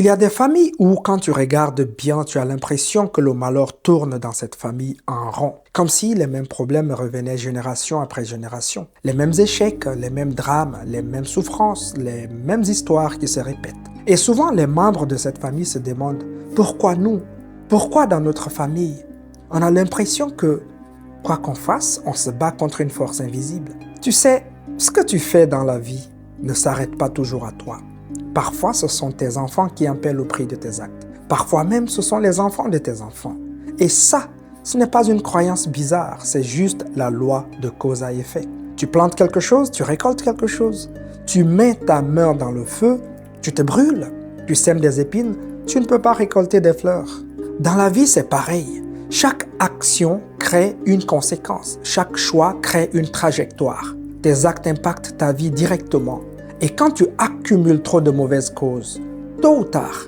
Il y a des familles où, quand tu regardes bien, tu as l'impression que le malheur tourne dans cette famille en rond. Comme si les mêmes problèmes revenaient génération après génération. Les mêmes échecs, les mêmes drames, les mêmes souffrances, les mêmes histoires qui se répètent. Et souvent, les membres de cette famille se demandent « Pourquoi nous? Pourquoi dans notre famille ?» On a l'impression que, quoi qu'on fasse, on se bat contre une force invisible. Tu sais, ce que tu fais dans la vie ne s'arrête pas toujours à toi. Parfois, ce sont tes enfants qui en paient le prix de tes actes. Parfois même, ce sont les enfants de tes enfants. Et ça, ce n'est pas une croyance bizarre, c'est juste la loi de cause à effet. Tu plantes quelque chose, tu récoltes quelque chose. Tu mets ta main dans le feu, tu te brûles. Tu sèmes des épines, tu ne peux pas récolter des fleurs. Dans la vie, c'est pareil. Chaque action crée une conséquence. Chaque choix crée une trajectoire. Tes actes impactent ta vie directement. Et quand tu accumules trop de mauvaises causes, tôt ou tard,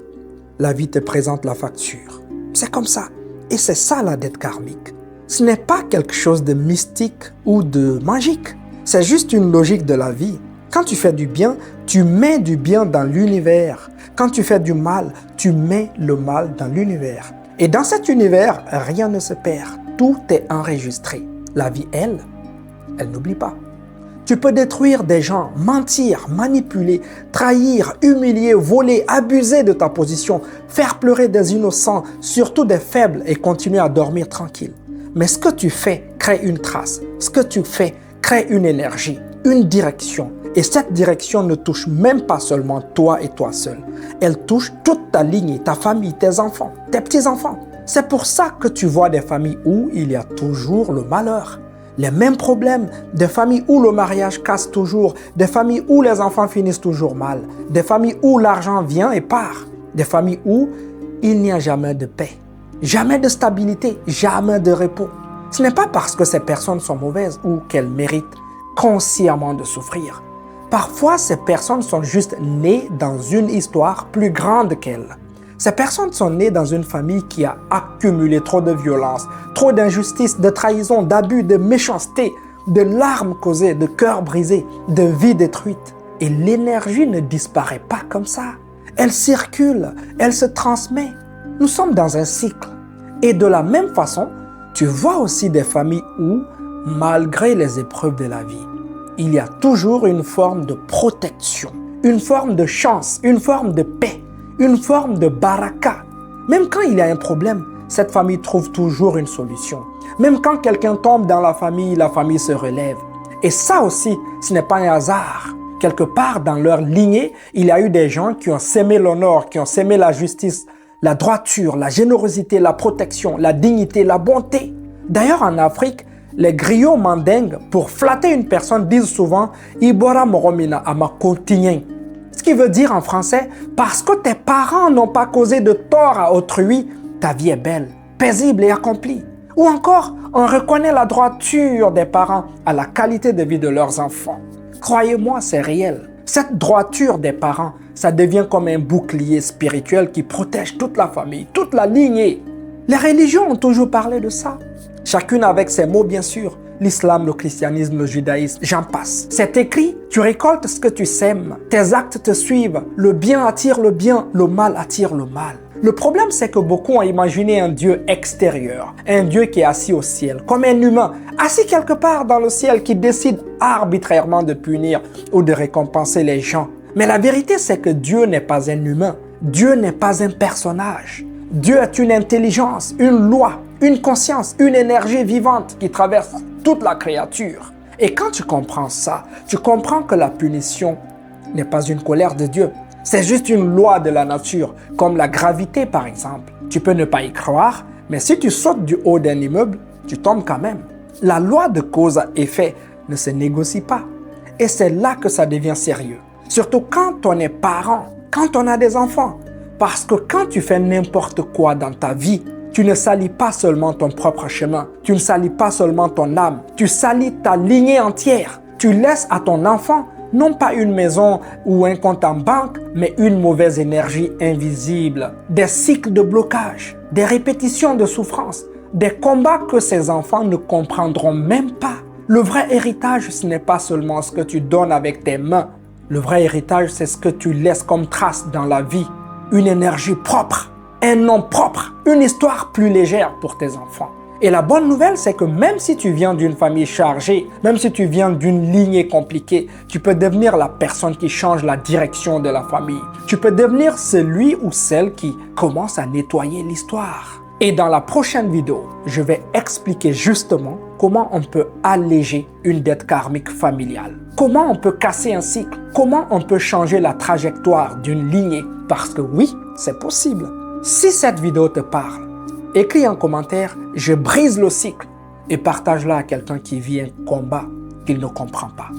la vie te présente la facture. C'est comme ça. Et c'est ça la dette karmique. Ce n'est pas quelque chose de mystique ou de magique. C'est juste une logique de la vie. Quand tu fais du bien, tu mets du bien dans l'univers. Quand tu fais du mal, tu mets le mal dans l'univers. Et dans cet univers, rien ne se perd. Tout est enregistré. La vie, elle n'oublie pas. Tu peux détruire des gens, mentir, manipuler, trahir, humilier, voler, abuser de ta position, faire pleurer des innocents, surtout des faibles, et continuer à dormir tranquille. Mais ce que tu fais crée une trace. Ce que tu fais crée une énergie, une direction. Et cette direction ne touche même pas seulement toi et toi seul. Elle touche toute ta lignée, ta famille, tes enfants, tes petits-enfants. C'est pour ça que tu vois des familles où il y a toujours le malheur. Les mêmes problèmes, des familles où le mariage casse toujours, des familles où les enfants finissent toujours mal, des familles où l'argent vient et part, des familles où il n'y a jamais de paix, jamais de stabilité, jamais de repos. Ce n'est pas parce que ces personnes sont mauvaises ou qu'elles méritent consciemment de souffrir. Parfois, ces personnes sont juste nées dans une histoire plus grande qu'elles. Ces personnes sont nées dans une famille qui a accumulé trop de violence, trop d'injustice, de trahison, d'abus, de méchanceté, de larmes causées, de cœurs brisés, de vies détruites. Et l'énergie ne disparaît pas comme ça. Elle circule, elle se transmet. Nous sommes dans un cycle. Et de la même façon, tu vois aussi des familles où, malgré les épreuves de la vie, il y a toujours une forme de protection, une forme de chance, une forme de paix. Une forme de baraka. Même quand il y a un problème, cette famille trouve toujours une solution. Même quand quelqu'un tombe dans la famille se relève. Et ça aussi, ce n'est pas un hasard. Quelque part dans leur lignée, il y a eu des gens qui ont sémé l'honneur, qui ont sémé la justice, la droiture, la générosité, la protection, la dignité, la bonté. D'ailleurs, en Afrique, les griots mandingues, pour flatter une personne, disent souvent « Ibora moromina ama kontinyen ». Ce qui veut dire en français, parce que tes parents n'ont pas causé de tort à autrui, ta vie est belle, paisible et accomplie. Ou encore, on reconnaît la droiture des parents à la qualité de vie de leurs enfants. Croyez-moi, c'est réel. Cette droiture des parents, ça devient comme un bouclier spirituel qui protège toute la famille, toute la lignée. Les religions ont toujours parlé de ça. Chacune avec ses mots, bien sûr. L'islam, le christianisme, le judaïsme, j'en passe. C'est écrit, tu récoltes ce que tu sèmes. Tes actes te suivent. Le bien attire le bien, le mal attire le mal. Le problème, c'est que beaucoup ont imaginé un Dieu extérieur, un Dieu qui est assis au ciel, comme un humain, assis quelque part dans le ciel qui décide arbitrairement de punir ou de récompenser les gens. Mais la vérité, c'est que Dieu n'est pas un humain. Dieu n'est pas un personnage. Dieu est une intelligence, une loi, une conscience, une énergie vivante qui traverse toute la créature. Et quand tu comprends ça, tu comprends que la punition n'est pas une colère de Dieu. C'est juste une loi de la nature, comme la gravité par exemple. Tu peux ne pas y croire, mais si tu sautes du haut d'un immeuble, tu tombes quand même. La loi de cause à effet ne se négocie pas. Et c'est là que ça devient sérieux. Surtout quand on est parent, quand on a des enfants. Parce que quand tu fais n'importe quoi dans ta vie, tu ne salis pas seulement ton propre chemin, tu ne salis pas seulement ton âme, tu salis ta lignée entière. Tu laisses à ton enfant non pas une maison ou un compte en banque, mais une mauvaise énergie invisible, des cycles de blocage, des répétitions de souffrance, des combats que ces enfants ne comprendront même pas. Le vrai héritage, ce n'est pas seulement ce que tu donnes avec tes mains. Le vrai héritage, c'est ce que tu laisses comme trace dans la vie. une énergie propre, un nom propre, une histoire plus légère pour tes enfants. Et la bonne nouvelle, c'est que même si tu viens d'une famille chargée, même si tu viens d'une lignée compliquée, tu peux devenir la personne qui change la direction de la famille. Tu peux devenir celui ou celle qui commence à nettoyer l'histoire. Et dans la prochaine vidéo, je vais expliquer justement comment on peut alléger une dette karmique familiale. Comment on peut casser un cycle. Comment on peut changer la trajectoire d'une lignée. Parce que oui, c'est possible. Si cette vidéo te parle, écris en commentaire « Je brise le cycle » et partage-la à quelqu'un qui vit un combat qu'il ne comprend pas.